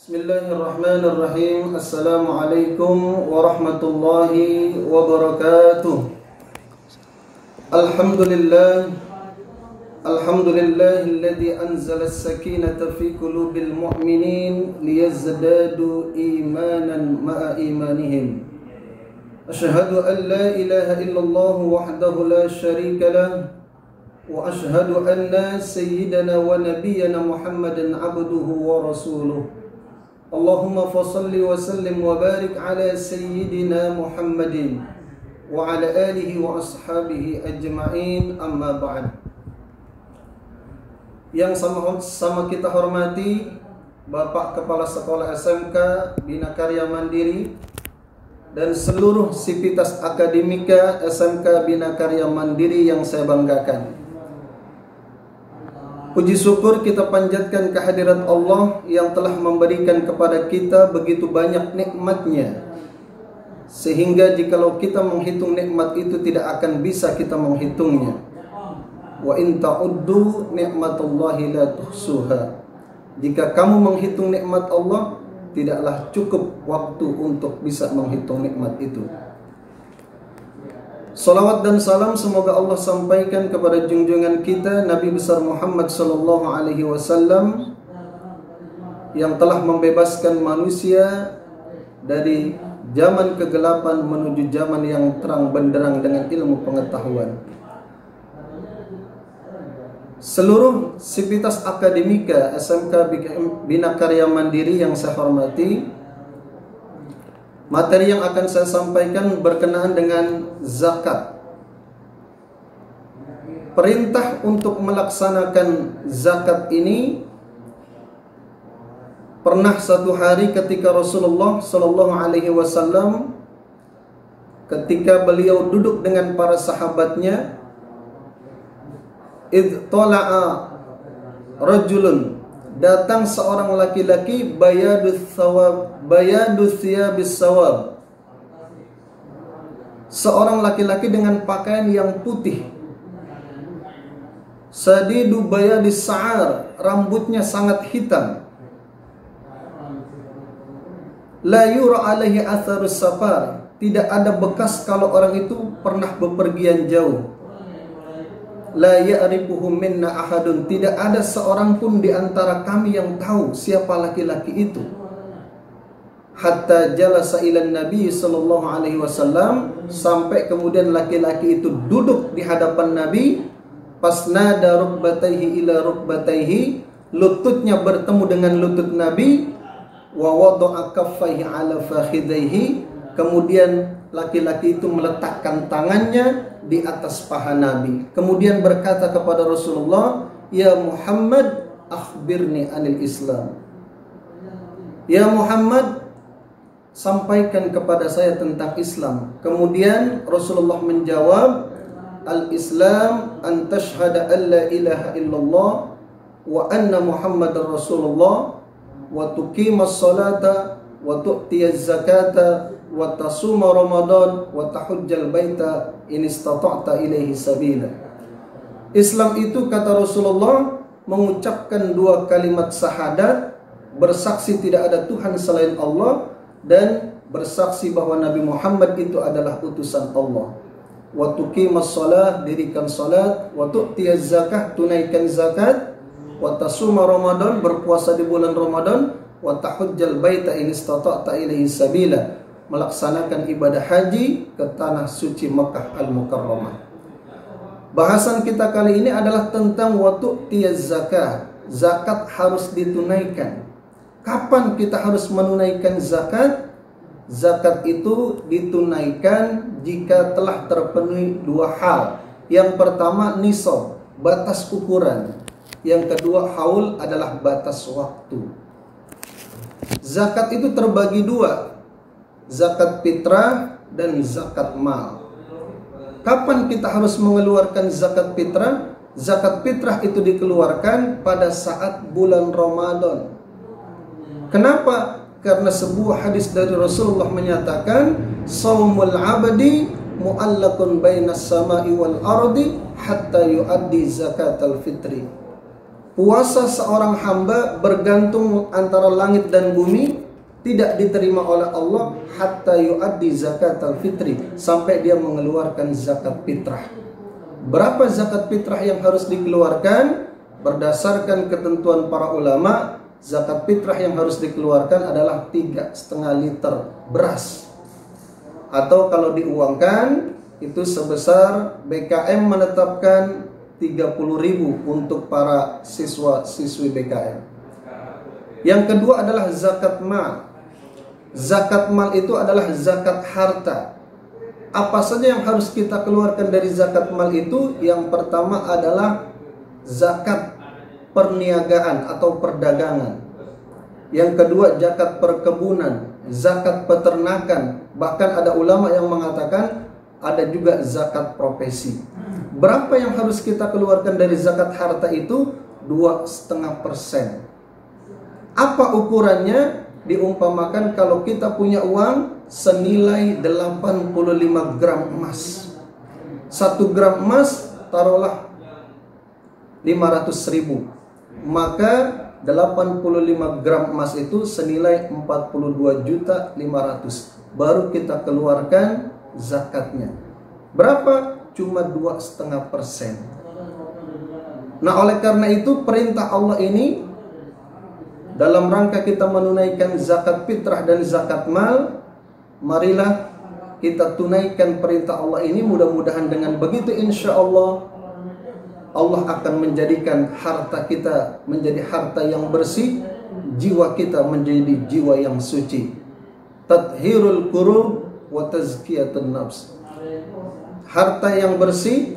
Bismillahirrahmanirrahim. Assalamualaikum warahmatullahi wabarakatuh. Alhamdulillah. Alhamdulillahilladzi anzala as-sakinata fi qulubil mu'minin liyazdadu imanan ma'a imanihim. Asyhadu an la ilaha illallah wahdahu la syarika lah wa asyhadu anna sayyidana wa nabiyyana Muhammadan abduhu wa rasuluh. Allahumma fasalli wa sallim wa barik ala sayyidina Muhammadin wa ala alihi wa ashabihi ajma'in, amma ba'd. Yang sama kita hormati Bapak Kepala Sekolah SMK Bina Karya Mandiri dan seluruh sivitas akademika SMK Bina Karya Mandiri yang saya banggakan. Puji syukur kita panjatkan kehadirat Allah yang telah memberikan kepada kita begitu banyak nikmatnya, sehingga jikalau kita menghitung nikmat itu tidak akan bisa kita menghitungnya. Wa in ta'uddu nikmatullahi la tuhsuha. Jika kamu menghitung nikmat Allah, tidaklah cukup waktu untuk bisa menghitung nikmat itu. Salawat dan salam semoga Allah sampaikan kepada junjungan kita Nabi besar Muhammad sallallahu alaihi wasallam yang telah membebaskan manusia dari zaman kegelapan menuju zaman yang terang benderang dengan ilmu pengetahuan. Seluruh sivitas akademika SMK Bina Karya Mandiri yang saya hormati, materi yang akan saya sampaikan berkenaan dengan zakat. Perintah untuk melaksanakan zakat ini pernah satu hari ketika Rasulullah Shallallahu Alaihi Wasallam ketika beliau duduk dengan para sahabatnya, idh tala'a rajulun, datang seorang laki-laki bayadus thiyabis sawab, seorang laki-laki dengan pakaian yang putih, sadidu bayadis sa'ar, rambutnya sangat hitam, la yura alaihi atharus safar, tidak ada bekas kalau orang itu pernah bepergian jauh. La ya'rifuhu minna ahadun, tidak ada seorang pun di antara kami yang tahu siapa laki-laki itu. Hatta jalasa ilan Nabi sallallahu alaihi wasallam, sampai kemudian laki-laki itu duduk di hadapan Nabi. Pasnada rukbataihi ila rukbataihi, lututnya bertemu dengan lutut Nabi. Wa wada'a kaffaihi ala fakhidaihi, kemudian laki-laki itu meletakkan tangannya di atas paha Nabi. Kemudian berkata kepada Rasulullah, "Ya Muhammad, akhbirni anil Islam." Ya Muhammad, sampaikan kepada saya tentang Islam. Kemudian Rasulullah menjawab, "Al-Islam an tashhada an la ilaha illallah wa anna Muhammadar Rasulullah wa tuqimas salata wa tu'tiyaz zakata wa tasuma Ramadan wa tahujjal baita in istata'ta ilaihi sabila." Islam itu, kata Rasulullah, mengucapkan dua kalimat syahadat, bersaksi tidak ada Tuhan selain Allah, dan bersaksi bahwa Nabi Muhammad itu adalah utusan Allah. Wa tuqimas shalah, dirikan salat, wa tu'tiyaz zakah, tunaikan zakat, wa tasuma Ramadan, berpuasa di bulan Ramadan, wa tahujjal baita in istata'ta ilaihi sabila, melaksanakan ibadah haji ke tanah suci Makkah Al-Mukarramah. Bahasan kita kali ini adalah tentang waktu tiaz zakah. Zakat harus ditunaikan. Kapan kita harus menunaikan zakat? Zakat itu ditunaikan jika telah terpenuhi dua hal. Yang pertama nisab, batas ukuran. Yang kedua haul, adalah batas waktu. Zakat itu terbagi dua, zakat fitrah dan zakat mal. Kapan kita harus mengeluarkan zakat fitrah? Zakat fitrah itu dikeluarkan pada saat bulan Ramadan. Kenapa? Karena sebuah hadis dari Rasulullah menyatakan, "Shaumul 'abdi mu'allaqun bainas sama'i wal ardi hatta yu'addi zakatal fitri." puasa seorang hamba bergantung antara langit dan bumi, tidak diterima oleh Allah hatta yuaddi zakatal fitri, sampai dia mengeluarkan zakat fitrah. Berapa zakat fitrah yang harus dikeluarkan? Berdasarkan ketentuan para ulama, zakat fitrah yang harus dikeluarkan adalah 3,5 liter beras, atau kalau diuangkan itu sebesar BKM menetapkan 30.000 untuk para siswa-siswi BKM. Yang kedua adalah zakat mal. Zakat mal itu adalah zakat harta. Apa saja yang harus kita keluarkan dari zakat mal itu? Yang pertama adalah zakat perniagaan atau perdagangan. Yang kedua zakat perkebunan, zakat peternakan. Bahkan ada ulama yang mengatakan ada juga zakat profesi. Berapa yang harus kita keluarkan dari zakat harta itu? 2,5%. Apa ukurannya? Diumpamakan kalau kita punya uang senilai 85 gram emas. 1 gram emas taruhlah 500.000. Maka 85 gram emas itu senilai 42.500.000. Baru kita keluarkan zakatnya. Berapa? Cuma 2,5%. Nah, oleh karena itu perintah Allah ini dalam rangka kita menunaikan zakat fitrah dan zakat mal, marilah kita tunaikan perintah Allah ini. Mudah-mudahan dengan begitu insya Allah Allah akan menjadikan harta kita menjadi harta yang bersih, jiwa kita menjadi jiwa yang suci. Tathhirul qulub wa tazkiyatun nafs. Harta yang bersih,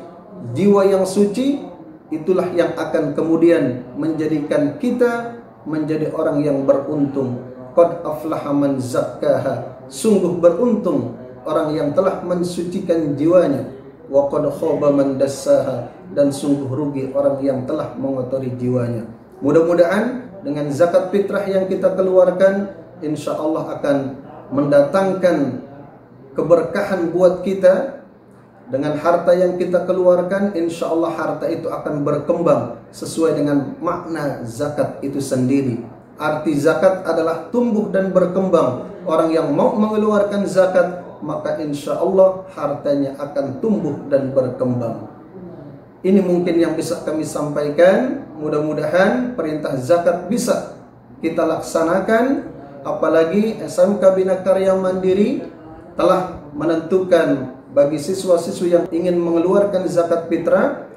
jiwa yang suci, itulah yang akan kemudian menjadikan kita menjadi orang yang beruntung. Qad aflaha man zakkaha. Sungguh beruntung orang yang telah mensucikan jiwanya. Wa qad khaba man dassaha. Dan sungguh rugi orang yang telah mengotori jiwanya. Mudah-mudahan dengan zakat fitrah yang kita keluarkan, insya Allah akan mendatangkan keberkahan buat kita. Dengan harta yang kita keluarkan, insya Allah harta itu akan berkembang sesuai dengan makna zakat itu sendiri. Arti zakat adalah tumbuh dan berkembang. Orang yang mau mengeluarkan zakat, maka insya Allah hartanya akan tumbuh dan berkembang. Ini mungkin yang bisa kami sampaikan. Mudah-mudahan perintah zakat bisa kita laksanakan. Apalagi SMK Bina Karya Mandiri telah menentukan bagi siswa-siswi yang ingin mengeluarkan zakat fitrah,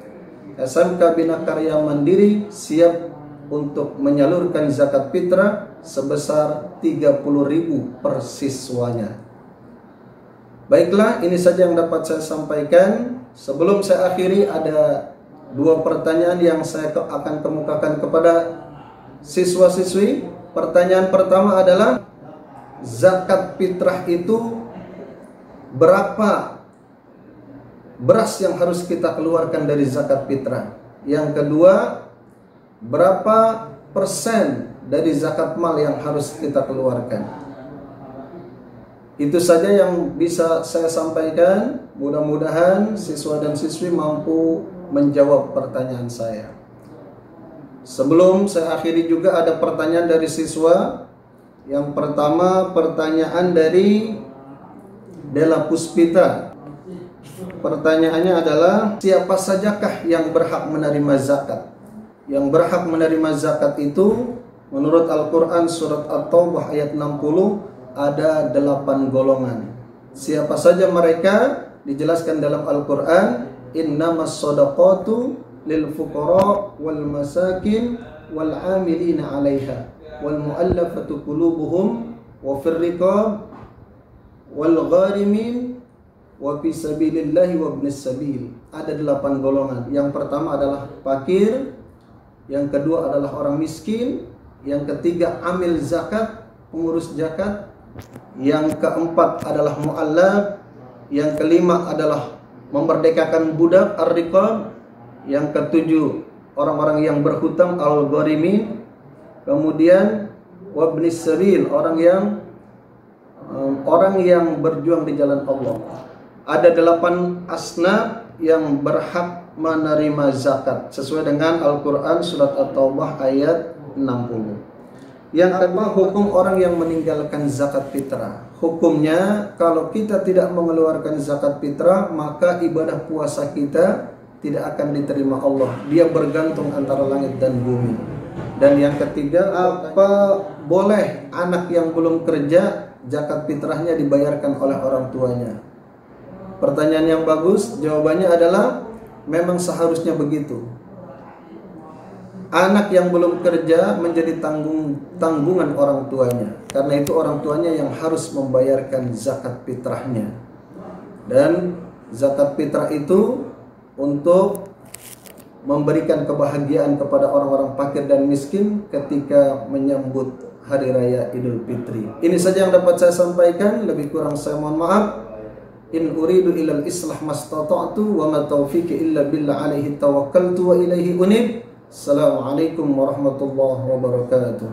SMK Bina Karya Mandiri siap untuk menyalurkan zakat fitrah sebesar 30.000 per siswanya. Baiklah, ini saja yang dapat saya sampaikan. Sebelum saya akhiri, ada 2 pertanyaan yang saya akan kemukakan kepada siswa-siswi. Pertanyaan pertama adalah, zakat fitrah itu berapa beras yang harus kita keluarkan dari zakat fitrah? Yang kedua, berapa persen dari zakat mal yang harus kita keluarkan? Itu saja yang bisa saya sampaikan. Mudah-mudahan siswa dan siswi mampu menjawab pertanyaan saya. Sebelum saya akhiri juga ada pertanyaan dari siswa. Yang pertama pertanyaan dari Dela Puspita. Pertanyaannya adalah, siapa sajakah yang berhak menerima zakat? Yang berhak menerima zakat itu menurut Al-Quran surat At-Taubah ayat 60 ada 8 golongan. Siapa saja mereka? Dijelaskan dalam Al-Quran, innamas shadaqatu lil fuqara wal masakin wal amilina 'alaiha wal mu'allafatu qulubuhum wa fir riqab wal gharimin wa fi sabilillahi wa ibnis sabil. Ada 8 golongan. Yang pertama adalah fakir, yang kedua adalah orang miskin, yang ketiga amil zakat, pengurus zakat, yang keempat adalah mu'allaf, yang kelima adalah memerdekakan budak ar-riqab, yang ketujuh orang-orang yang berhutang al-gharimin, kemudian wa ibnis sabil, orang yang berjuang di jalan Allah. Ada 8 asnaf yang berhak menerima zakat sesuai dengan Al-Quran surat At-Taubah ayat 60. Yang kedua, hukum orang yang meninggalkan zakat fitrah. Hukumnya, kalau kita tidak mengeluarkan zakat fitrah, maka ibadah puasa kita tidak akan diterima Allah. Dia bergantung antara langit dan bumi. Dan yang ketiga, apa boleh anak yang belum kerja zakat fitrahnya dibayarkan oleh orang tuanya? Pertanyaan yang bagus, jawabannya adalah memang seharusnya begitu. Anak yang belum kerja menjadi tanggungan orang tuanya. Karena itu orang tuanya yang harus membayarkan zakat fitrahnya. Dan zakat fitrah itu untuk memberikan kebahagiaan kepada orang-orang fakir dan miskin ketika menyambut Hari Raya Idul Fitri. Ini saja yang dapat saya sampaikan, lebih kurang saya mohon maaf. In uridu ilal islah mastata'tu wa ma taufiqi illa billah alaihi tawakkaltu wa ilaihi unib. Assalamualaikum warahmatullahi wabarakatuh.